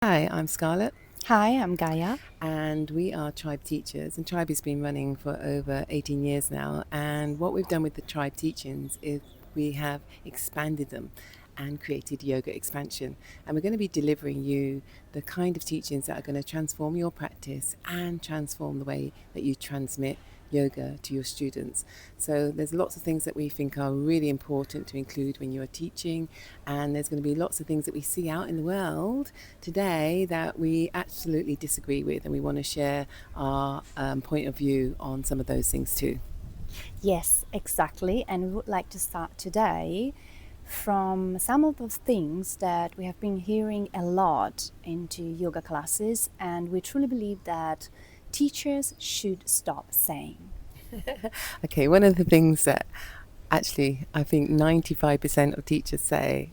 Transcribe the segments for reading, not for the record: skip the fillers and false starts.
Hi, I'm Scarlett, Hi, I'm Gaia. and we are Tribe Teachers. And Tribe has been running for over 18 years now. And what we've done with the Tribe teachings is we have expanded them and created yoga expansion. And we're going to be delivering you the kind of teachings that are going to transform your practice and transform the way that you transmit yoga to your students. So there's lots of things that we think are really important to include when you are teaching, and there's going to be lots of things that we see out in the world today that we absolutely disagree with, and we want to share our point of view on some of those things too. Yes, exactly. And we would like to start today from some of those things that we have been hearing a lot into yoga classes, and we truly believe that teachers should stop saying. Okay, one of the things that actually I think 95% of teachers say,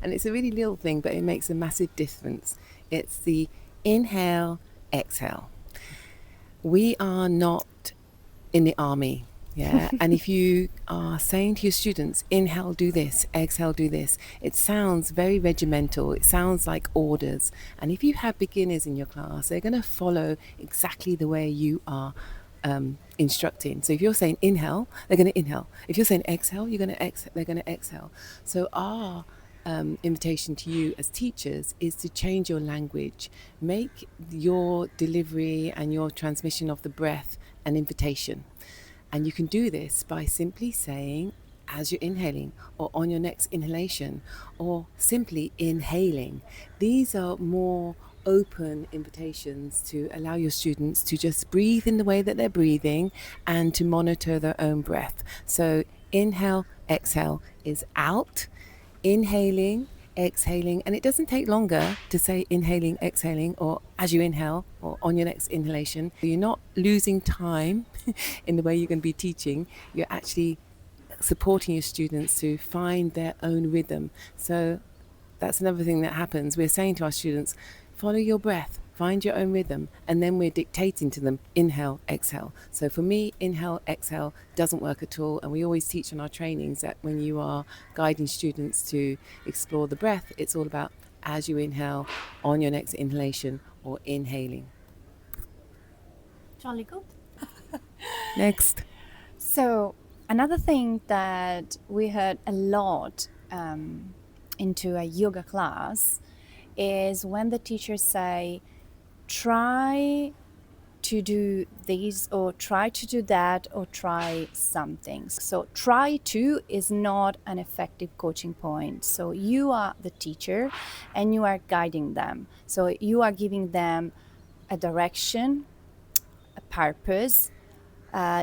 and it's a really little thing, but it makes a massive difference. It's the inhale, exhale. We are not in the army. Yeah. And if you are saying to your students, inhale, do this, exhale, do this, it sounds very regimental. It sounds like orders. And if you have beginners in your class, they're going to follow exactly the way you are instructing. So if you're saying inhale, they're going to inhale. If you're saying exhale, you're going to exhale. They're going to exhale. So our invitation to you as teachers is to change your language, make your delivery and your transmission of the breath an invitation. And you can do this by simply saying, as you're inhaling, or on your next inhalation, or simply inhaling. These are more open invitations to allow your students to just breathe in the way that they're breathing and to monitor their own breath. So, inhale, exhale is out, inhaling, exhaling, and it doesn't take longer to say inhaling, exhaling, or as you inhale, or on your next inhalation. You're not losing time in the way you're going to be teaching. You're actually supporting your students to find their own rhythm. So that's another thing that happens. We're saying to our students, follow your breath, find your own rhythm, and then we're dictating to them, inhale, exhale. So for me, inhale, exhale doesn't work at all. And we always teach in our trainings that when you are guiding students to explore the breath, it's all about as you inhale, on your next inhalation, or inhaling. Jolly good. Next. So, another thing that we heard a lot into a yoga class is when the teachers say, try to do this or try to do that or try something. So try to is not an effective coaching point. So you are the teacher and you are guiding them. So you are giving them a direction, a purpose.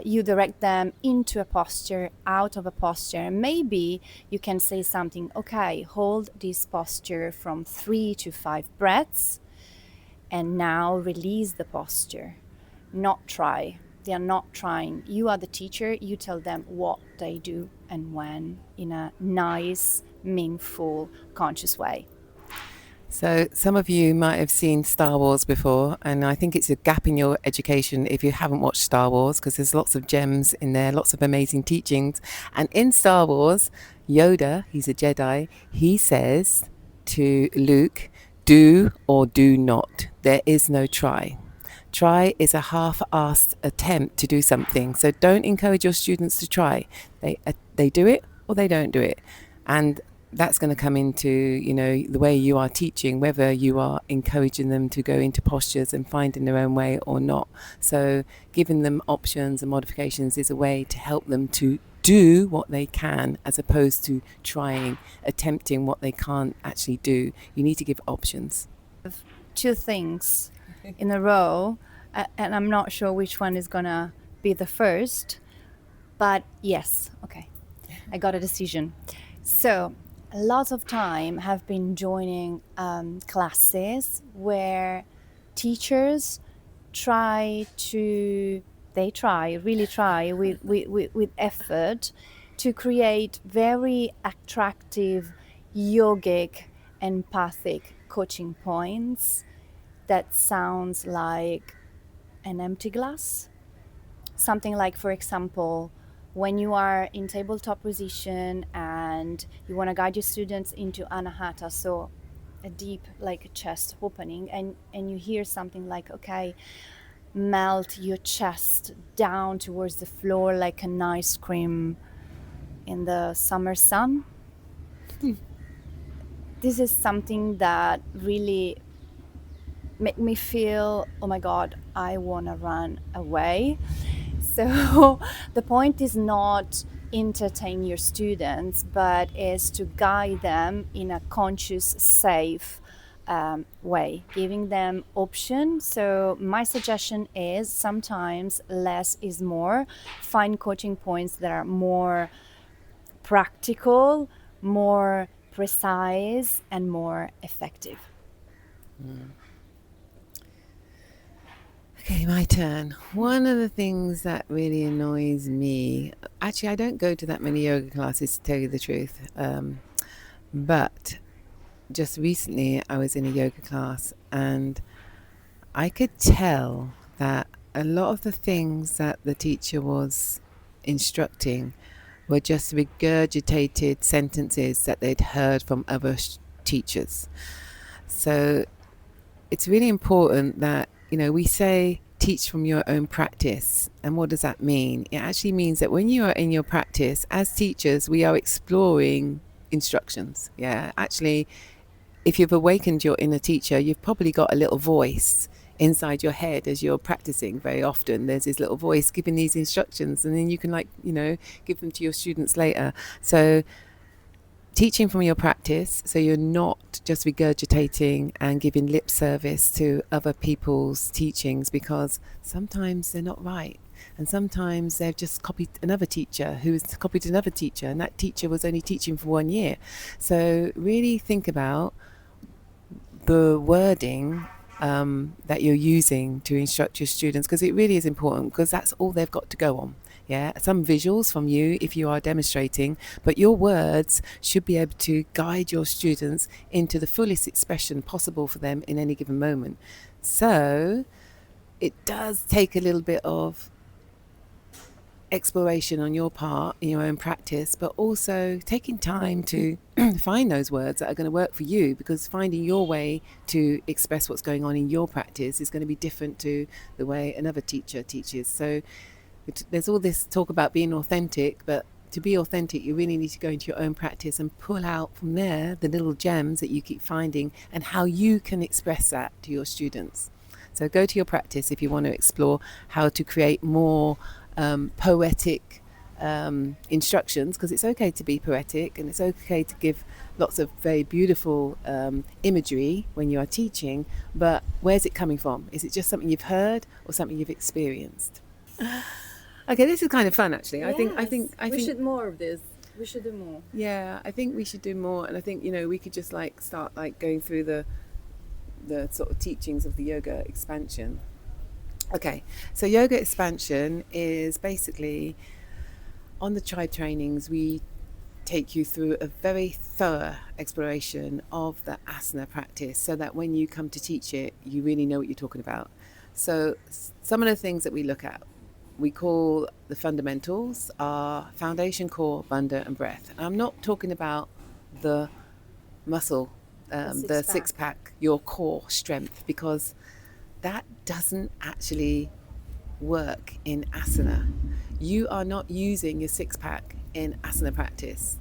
You direct them into a posture, out of a posture. Maybe you can say something, okay, hold this posture from 3 to 5 breaths and now release the posture. Not try. They are not trying. You are the teacher. You tell them what they do and when in a nice, meaningful, conscious way. So, some of you might have seen Star Wars before, and I think it's a gap in your education if you haven't watched Star Wars, because there's lots of gems in there, lots of amazing teachings. And in Star Wars, Yoda, he's a Jedi, he says to Luke, do or do not. There is no try. Try is a half-assed attempt to do something. So don't encourage your students to try. They do it or they don't do it. And that's going to come into, the way you are teaching, whether you are encouraging them to go into postures and finding their own way or not. So giving them options and modifications is a way to help them to do what they can, as opposed to trying, attempting what they can't actually do. You need to give options. Two things in a row, and I'm not sure which one is going to be the first, but yes, okay, I got a decision. So, lots of time have been joining classes where teachers really try with effort to create very attractive yogic empathic coaching points that sounds like an empty glass. Something like, for example, when you are in tabletop position and you want to guide your students into anahata, so a deep like chest opening, and you hear something like, okay, melt your chest down towards the floor like an ice cream in the summer sun. This is something that really make me feel, oh my god, I want to run away. So the point is not entertain your students, but is to guide them in a conscious, safe way, giving them options. So my suggestion is sometimes less is more. Find coaching points that are more practical, more precise, and more effective. Okay, my turn. One of the things that really annoys me, actually, I don't go to that many yoga classes to tell you the truth, but just recently I was in a yoga class and I could tell that a lot of the things that the teacher was instructing were just regurgitated sentences that they'd heard from other teachers. So it's really important that, we say teach from your own practice. And what does that mean? It actually means that when you are in your practice as teachers, we are exploring instructions. Yeah, actually, if you've awakened your inner teacher, you've probably got a little voice inside your head as you're practicing. Very often there's this little voice giving these instructions, and then you can give them to your students later. So teaching from your practice, so you're not just regurgitating and giving lip service to other people's teachings, because sometimes they're not right, and sometimes they've just copied another teacher who's copied another teacher, and that teacher was only teaching for 1 year. So really think about the wording that you're using to instruct your students, because it really is important, because that's all they've got to go on. Yeah, some visuals from you if you are demonstrating, but your words should be able to guide your students into the fullest expression possible for them in any given moment. So it does take a little bit of exploration on your part in your own practice, but also taking time to find those words that are going to work for you, because finding your way to express what's going on in your practice is going to be different to the way another teacher teaches. So there's all this talk about being authentic, but to be authentic, you really need to go into your own practice and pull out from there the little gems that you keep finding and how you can express that to your students. So go to your practice if you want to explore how to create more poetic instructions, because it's okay to be poetic and it's okay to give lots of very beautiful imagery when you are teaching, but where's it coming from? Is it just something you've heard or something you've experienced? Okay, this is kind of fun actually. Yes, I think we should more of this. We should do more. Yeah, I think we should do more, and I think we could just start going through the sort of teachings of the yoga expansion. Okay, so yoga expansion is basically, on the tribe trainings, we take you through a very thorough exploration of the asana practice, so that when you come to teach it, you really know what you're talking about. So some of the things that we look at, we call the fundamentals, are foundation, core, bandha, and breath. And I'm not talking about the muscle, the six pack, your core strength, because that doesn't actually work in asana. You are not using your six pack in asana practice.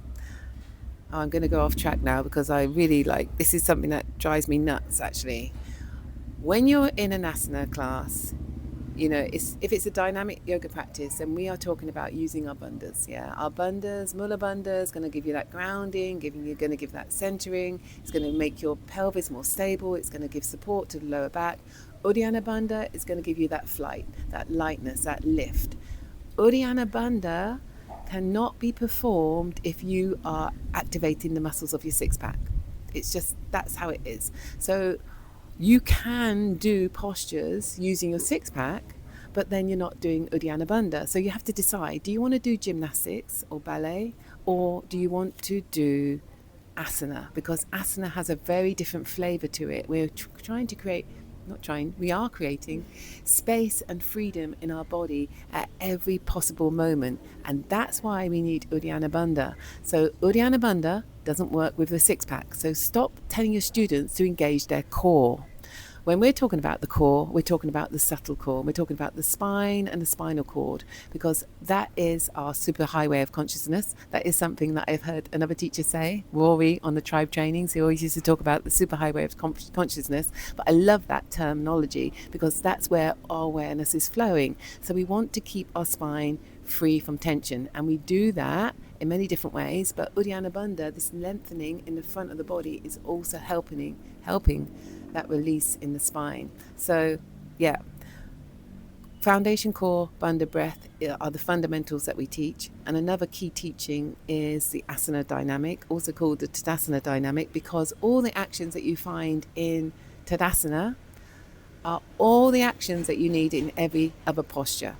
Oh, I'm going to go off track now, because I really this is something that drives me nuts actually. When you're in an asana class, if it's a dynamic yoga practice, then we are talking about using our bandhas. Yeah, our bandhas, mula bandha is going to give you that grounding, going to give that centering. It's going to make your pelvis more stable. It's going to give support to the lower back. Uddiyana bandha is going to give you that flight, that lightness, that lift. Uddiyana bandha cannot be performed if you are activating the muscles of your six pack. It's just, that's how it is. So you can do postures using your six pack, but then you're not doing Uddiyana bandha. So you have to decide, do you want to do gymnastics or ballet, or do you want to do asana? Because asana has a very different flavor to it. We're trying to create we are creating space and freedom in our body at every possible moment. And that's why we need Uddiyana Bandha. So Uddiyana Bandha doesn't work with the six pack. So stop telling your students to engage their core. When we're talking about the core, we're talking about the subtle core. We're talking about the spine and the spinal cord, because that is our superhighway of consciousness. That is something that I've heard another teacher say, Rory, on the tribe trainings. He always used to talk about the superhighway of consciousness. But I love that terminology because that's where our awareness is flowing. So we want to keep our spine free from tension, and we do that in many different ways. But Uddiyana Bandha, this lengthening in the front of the body, is also helping that release in the spine. So yeah, foundation, core, bandha, breath are the fundamentals that we teach. And another key teaching is the asana dynamic, also called the Tadasana dynamic, because all the actions that you find in Tadasana are all the actions that you need in every other posture.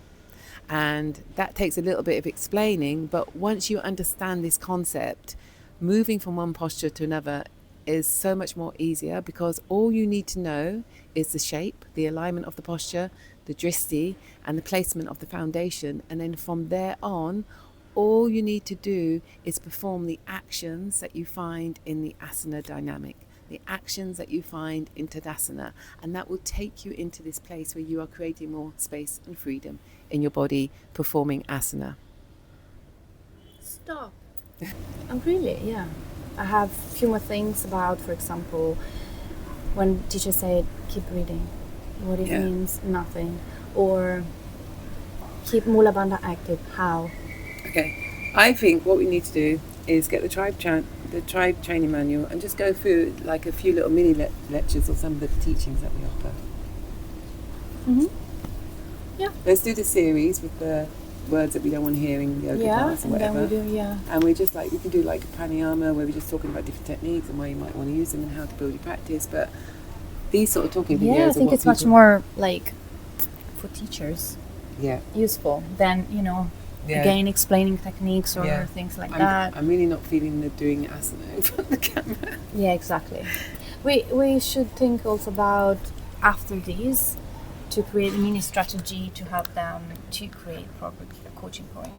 And that takes a little bit of explaining, but once you understand this concept, moving from one posture to another is so much more easier, because all you need to know is the shape, the alignment of the posture, the dristi, and the placement of the foundation. And then from there on, all you need to do is perform the actions that you find in the asana dynamic, the actions that you find in Tadasana, and that will take you into this place where you are creating more space and freedom in your body, performing asana. Stop. Really, yeah. I have a few more things about, for example, when teachers say keep reading, what it means, nothing, or keep Mula Bandha active, how? Okay, I think what we need to do is get the tribe training manual and just go through like a few little mini lectures or some of the teachings that we offer. Mm-hmm. Yeah. Let's do the series with the words that we don't want to hear in yoga class or whatever. Then we do, and we just we can do like a pranayama where we're just talking about different techniques and why you might want to use them and how to build your practice. But these sort of talking videos, I think it's much more like for teachers, useful than again explaining techniques or things like that. I'm really not feeling the doing asana in front of the camera. Yeah, exactly. We should think also about after these to create a mini strategy to help them to create proper coaching points.